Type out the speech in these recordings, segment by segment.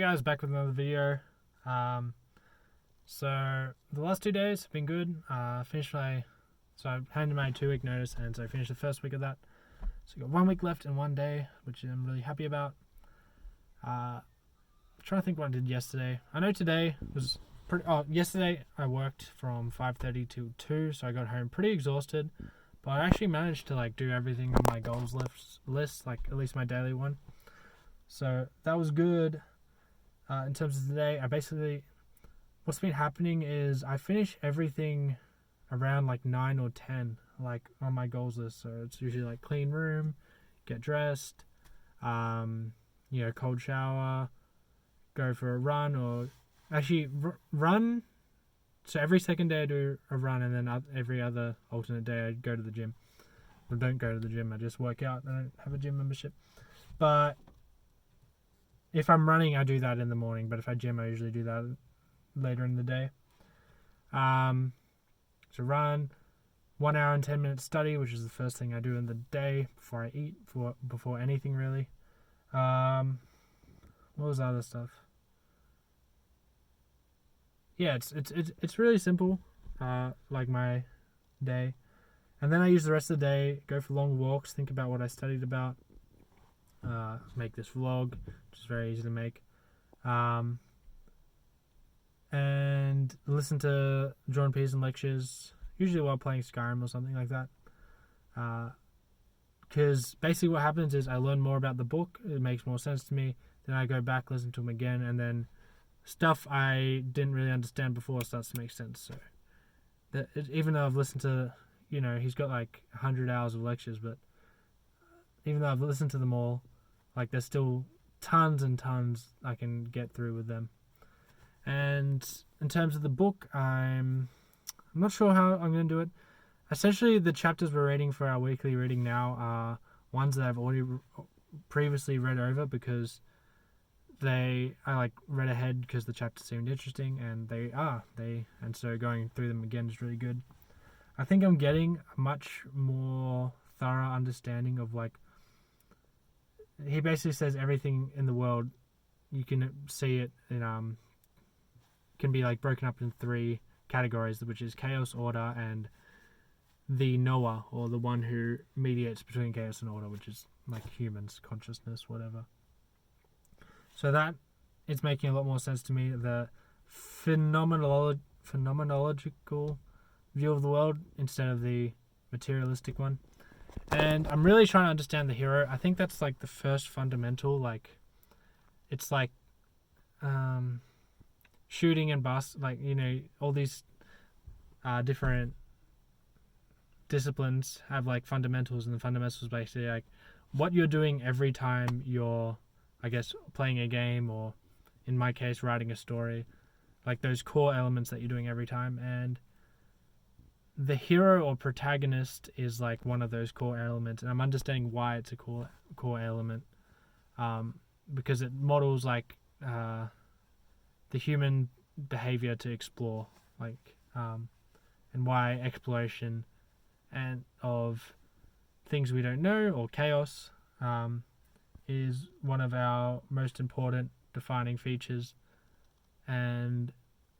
guys, back with another video. So the last 2 days have been good. I handed my 2-week notice, and so I finished the first week of that. So I got 1 week left and 1 day, which I'm really happy about. I'm trying to think what I did yesterday. I know today was yesterday I worked from 5:30 to 2, so I got home pretty exhausted. But I actually managed to do everything on my goals list, at least my daily one. So that was good. In terms of today, what's been happening is I finish everything around 9 or 10, on my goals list. So it's usually clean room, get dressed, cold shower, go for a run, or actually run. So every second day I do a run, and then every other alternate day I go to the gym. I don't go to the gym, I just work out. I don't have a gym membership. But if I'm running, I do that in the morning. But if I gym, I usually do that later in the day. So run, 1 hour and 10 minutes study, which is the first thing I do in the day before I eat, before anything really. What was the other stuff? Yeah, it's really simple, my day. And then I use the rest of the day, go for long walks, think about what I studied about, make this vlog, which is very easy to make, and listen to Jordan Peterson lectures, usually while playing Skyrim or something like that. Because basically what happens is I learn more about the book, it makes more sense to me, then I go back, listen to him again, and then stuff I didn't really understand before starts to make sense. So even though I've listened to, he's got 100 hours of lectures, but even though I've listened to them all, there's still tons and tons I can get through with them. And in terms of the book, I'm not sure how I'm going to do it. Essentially, the chapters we're reading for our weekly reading now are ones that I've already previously read over, because I read ahead because the chapter seemed interesting, and and so going through them again is really good. I think I'm getting a much more thorough understanding of he basically says everything in the world, you can see it in can be broken up in 3 categories, which is chaos, order, and the knower, or the one who mediates between chaos and order, which is humans, consciousness, whatever. So that it's making a lot more sense to me. The phenomenological view of the world instead of the materialistic one. And I'm really trying to understand the hero. I think that's the first fundamental. It's shooting and bust. All these different disciplines have fundamentals, and the fundamentals basically what you're doing every time you're, I guess, playing a game, or in my case, writing a story. Those core elements that you're doing every time. And the hero or protagonist is one of those core elements. And I'm understanding why it's a core element. Because it models the human behavior to explore. And why exploration and of things we don't know, or chaos, is one of our most important defining features. And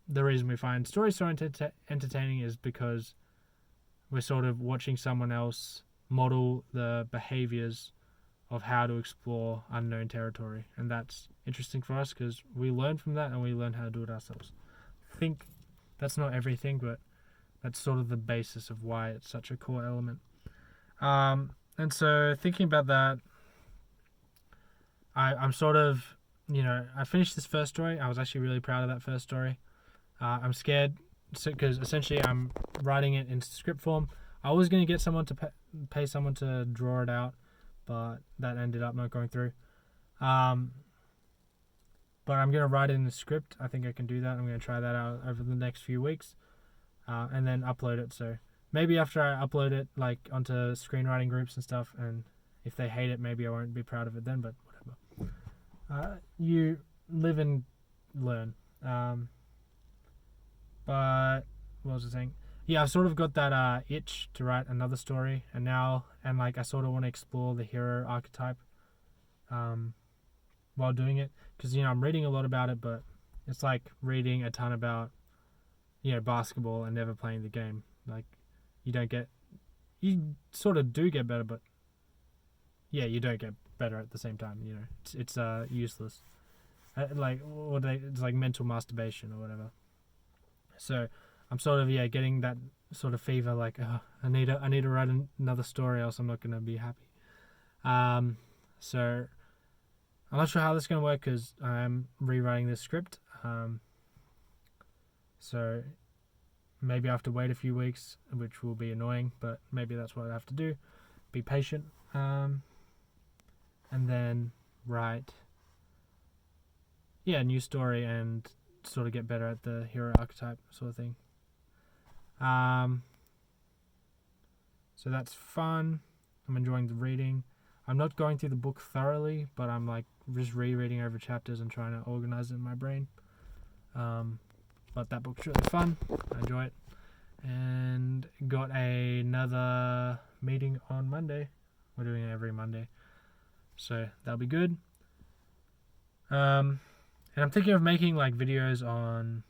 the reason we find stories so entertaining is because we're sort of watching someone else model the behaviors of how to explore unknown territory. And that's interesting for us because we learn from that, and we learn how to do it ourselves. I think that's not everything, but that's sort of the basis of why it's such a core element. And so thinking about that, I'm sort of, I finished this first story. I was actually really proud of that first story. I'm scared because essentially I'm writing it in script form. I was going to get someone to pay someone to draw it out, but that ended up not going through. But I'm going to write it in the script. I think I can do that. I'm going to try that out over the next few weeks, and then upload it. So maybe after I upload it onto screenwriting groups and stuff, and if they hate it, maybe I won't be proud of it then, but whatever. You live and learn. But what was I saying? Yeah, I've sort of got that itch to write another story, and I sort of want to explore the hero archetype. while doing it, because I'm reading a lot about it, but it's like reading a ton about basketball and never playing the game. Like you sort of do get better, but you don't get better at the same time. It's useless. It's like mental masturbation or whatever. So I'm sort of getting that sort of fever. Like I need to write another story, else I'm not gonna be happy. So I'm not sure how this is gonna work because I'm rewriting this script. So maybe I have to wait a few weeks, which will be annoying, but maybe that's what I have to do. Be patient. And then write a new story and sort of get better at the hero archetype sort of thing. So that's fun. I'm enjoying the reading. I'm not going through the book thoroughly, but I'm like just rereading over chapters and trying to organize it in my brain. But that book's really fun. I enjoy it. And got another meeting on Monday. We're doing it every Monday, so that'll be good. And I'm thinking of making like videos on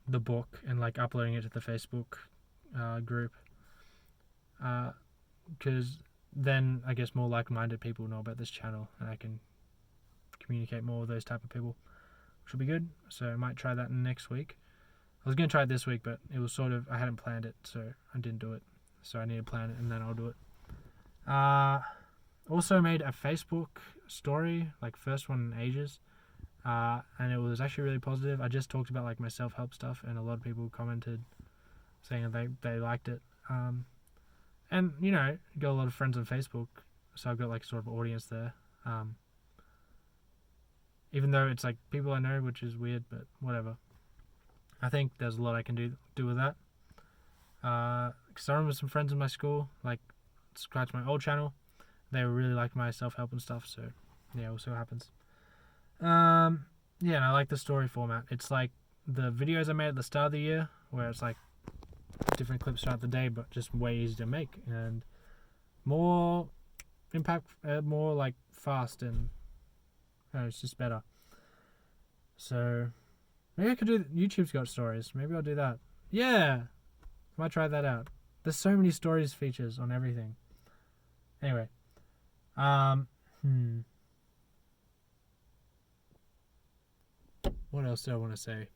the book and like uploading it to the Facebook group, because then I guess more like-minded people know about this channel and I can communicate more with those type of people, which will be good. So I might try that next week. I was going to try it this week, but it was sort of, I hadn't planned it, so I didn't do it. So I need to plan it and then I'll do it. Also made a Facebook story, like first one in ages. And it was actually really positive. I just talked about like my self-help stuff, and a lot of people commented saying that they liked it. And got a lot of friends on Facebook, so I've got like sort of audience there. Even though it's like people I know, which is weird, but whatever. I think there's a lot I can do with that. Because I remember some friends in my school like subscribed to my old channel. They really like my self-help and stuff, so we'll see what happens. And I like the story format. It's like the videos I made at the start of the year, where it's like different clips throughout the day, but just way easier to make and more impact, more like fast, and it's just better. So maybe I could do YouTube's got stories. Maybe I'll do that. Yeah, I might try that out. There's so many stories features on everything. Anyway, what else do I want to say?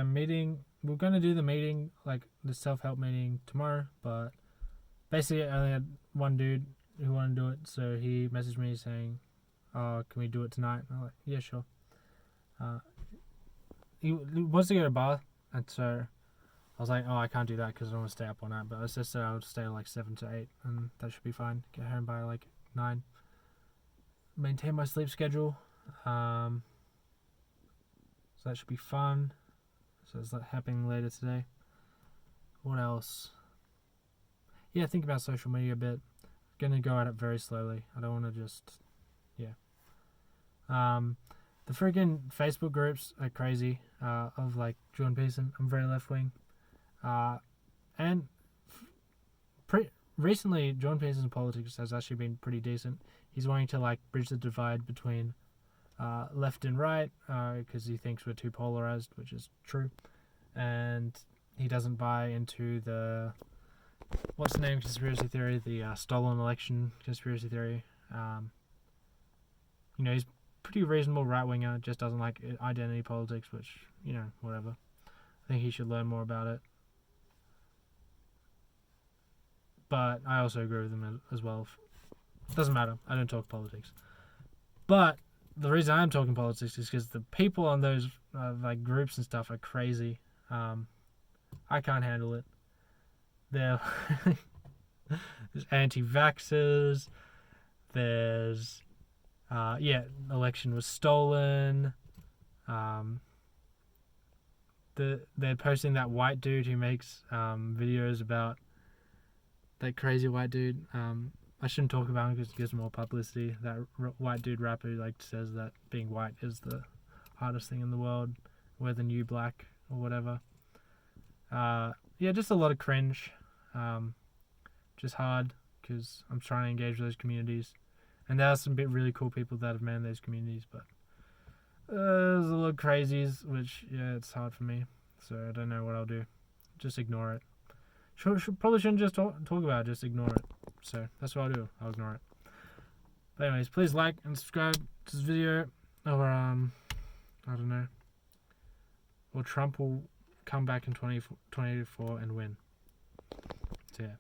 Meeting. We're going to do the meeting, like the self-help meeting tomorrow, but basically I only had one dude who wanted to do it, so he messaged me saying, "Oh, can we do it tonight?" And I'm like, "Yeah, sure." He wants to go to a bar, and so I was like, "Oh, I can't do that because I don't want to stay up all night." But I just said I would stay like 7 to 8, and that should be fine. Get home by like 9. Maintain my sleep schedule. So that should be fun. So is that happening later today? What else? Yeah, think about social media a bit. Gonna go at it very slowly. I don't want to just the freaking Facebook groups are crazy. Of like Jordan Peterson. I'm very left wing. And recently, Jordan Peterson's politics has actually been pretty decent. He's wanting to like bridge the divide between left and right, because he thinks we're too polarized, which is true, and he doesn't buy into the what's the name conspiracy theory, the stolen election conspiracy theory. He's pretty reasonable right winger, just doesn't like identity politics, which whatever. I think he should learn more about it. But I also agree with him as well. Doesn't matter. I don't talk politics. But the reason I'm talking politics is because the people on those like groups and stuff are crazy. I can't handle it. There's anti-vaxxers. There's election was stolen. They're posting that white dude who makes videos about that crazy white dude. I shouldn't talk about him because it gives more publicity. That white dude rapper who like says that being white is the hardest thing in the world. We're the new black or whatever. Just a lot of cringe. Just hard because I'm trying to engage with those communities. And there are some really cool people that have manned those communities, but there's a lot of crazies, which, yeah, it's hard for me. So I don't know what I'll do. Just ignore it. Probably shouldn't just talk about it, just ignore it. So that's what I'll do. I'll ignore it. But anyways, please like and subscribe to this video. Or, I don't know. Or Trump will come back in 2024 and win. So yeah.